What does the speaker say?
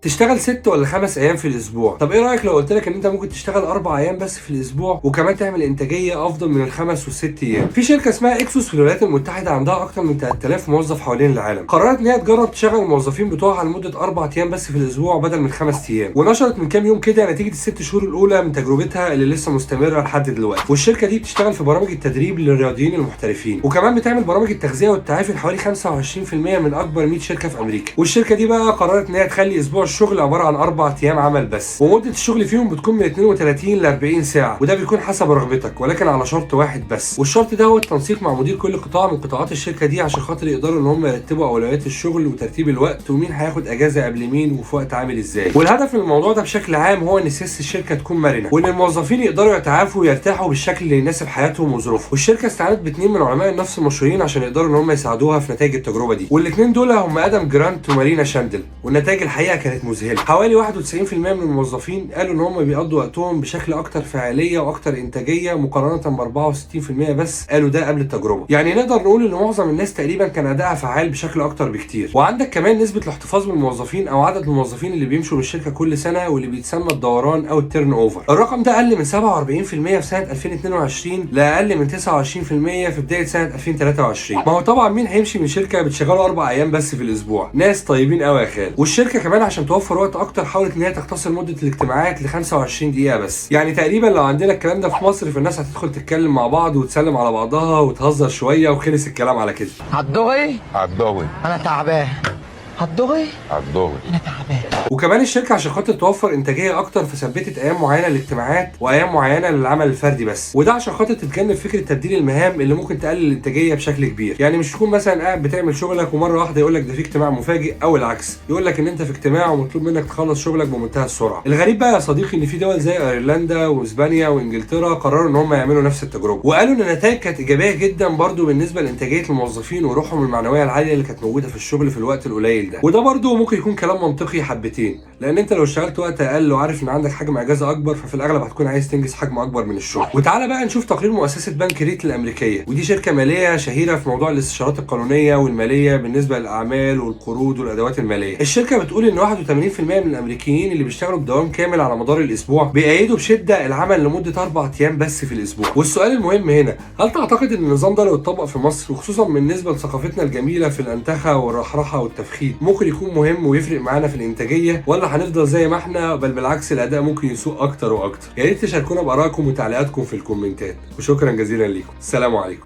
تشتغل 6 والّا 5 أيام في الأسبوع؟ طب إيه رأيك لو قُلت لك إن أنت ممكن تشتغل 4 أيام بس في الأسبوع، وكمان تعمل إنتاجية أفضل من ال5 وال6 أيام؟ في شركة اسمها إكسوس في الولايات المتحدة عندها أكتر من 3000 موظف حوالين العالم، قررت إن هي تجرب تشغّل الموظفين بتوعها لمدة 4 أيام بس في الأسبوع بدل من 5 أيام، ونشرت من كام يوم كده نتيجة ال6 شهور الأولى من تجربتها اللي لسه مستمرة لحد دلوقتي، والشركة دي بتشتغل في برامج التدريب للرياضيين المحترفين، وكمان بتعمل برامج التغذية والتعافي لحوالي 25% من أكبر 100 شركة في أمريكا، والشركة دي بقى قررت إن هي تخلّي أسبوع الشغل عبارة عن 4 أيام عمل بس، ومدة الشغل فيهم بتكون من 32 ل 40 ساعة، وده بيكون حسب رغبتك ولكن على شرط واحد بس، والشرط ده هو التنسيق مع مدير كل قطاع من قطاعات الشركة دي عشان خاطر يقدروا إن هم يرتبوا أولويات الشغل وترتيب الوقت ومين هياخد أجازة قبل مين وفي وقت عامل إزاي. والهدف من الموضوع ده بشكل عام هو إن سياسة الشركة تكون مرنة، وإن الموظفين يقدروا يتعافوا ويرتاحوا بالشكل اللي يناسب حياتهم وظروفهم. والشركة استعانت باتنين من علماء النفس المشهورين عشان يقدروا إن هم يساعدوها في نتائج التجربة دي، والاتنين دول هم آدم جرانت ومارينا شاندل، والنتائج الحقيقة كانت مذهلة. حوالي 91% من الموظفين قالوا ان هم بيقضوا وقتهم بشكل اكتر فعاليه واكتر انتاجيه مقارنه ب 64% بس قالوا ده قبل التجربه. يعني نقدر نقول ان معظم الناس تقريبا كان ادائها فعال بشكل اكتر بكتير. وعندك كمان نسبه الاحتفاظ بالموظفين او عدد الموظفين اللي بيمشوا من الشركه كل سنه واللي بيتسمى الدوران او التيرن اوفر. الرقم ده قل من 47% في سنه 2022 لاقل من 29% في بدايه سنه 2023. ما هو طبعا مين هيمشي من شركه بتشغله 4 ايام بس في الاسبوع؟ ناس طيبين قوي يا خال. والشركه كمان عشان توفر وقت اكتر حاولت ان هي تختصر مده الاجتماعات ل 25 دقيقة بس، يعني تقريبا لو عندنا الكلام ده في مصر فالناس هتدخل تتكلم مع بعض وتسلم على بعضها وتهزر شوية وخلص الكلام على كده. هتضغي؟ هتضغي انا تعبان. هتضغي؟ هتضغي انا تعبان. وكمان الشركة عشان خاطر توفر انتاجية اكتر فثبتت ايام معينة للاجتماعات وايام معينة للعمل الفردي بس، وده عشان خاطر تتجنب فكرة تبديل المهام اللي ممكن تقلل الانتاجية بشكل كبير. يعني مش تكون مثلا قاعد بتعمل شغلك ومرة واحدة يقول لك ده في اجتماع مفاجئ، او العكس يقول لك ان انت في اجتماع ومطلوب منك تخلص شغلك بمنتهى السرعة. الغريب بقى يا صديقي ان في دول زي ايرلندا واسبانيا وانجلترا قرروا ان هم يعملوا نفس التجربة، وقالوا ان النتائج كانت ايجابية جدا برضو بالنسبة لانتاجية الموظفين وروحهم المعنوية العالية اللي كانت موجودة في الشغل في الوقت القليل ده. وده برضو ممكن يكون كلام منطقي حبتين، لان انت لو اشتغلت وقت اقل وعارف ان عندك حجم اجازه اكبر ففي الاغلب هتكون عايز تنجز حجم اكبر من الشغل. وتعالى بقى نشوف تقرير مؤسسه بنك ريت الامريكيه، ودي شركه ماليه شهيره في موضوع الاستشارات القانونيه والماليه بالنسبه للاعمال والقروض والادوات الماليه. الشركه بتقول ان 81% من الامريكيين اللي بيشتغلوا بدوام كامل على مدار الاسبوع بيأيدوا بشده العمل لمده 4 ايام بس في الاسبوع. والسؤال المهم هنا، هل تعتقد ان النظام ده لو اتطبق في مصر وخصوصا بالنسبه لثقافتنا الجميله في الانتخه والرحرحه والتفخيم ممكن يكون مهم ويفرق معانا في الانتاجيه، ولا هنفضل زي ما احنا بل بالعكس الاداء ممكن يسوء اكتر واكتر؟ يا ريت تشاركونا بارائكم وتعليقاتكم في الكومنتات، وشكرا جزيلا ليكم. السلام عليكم.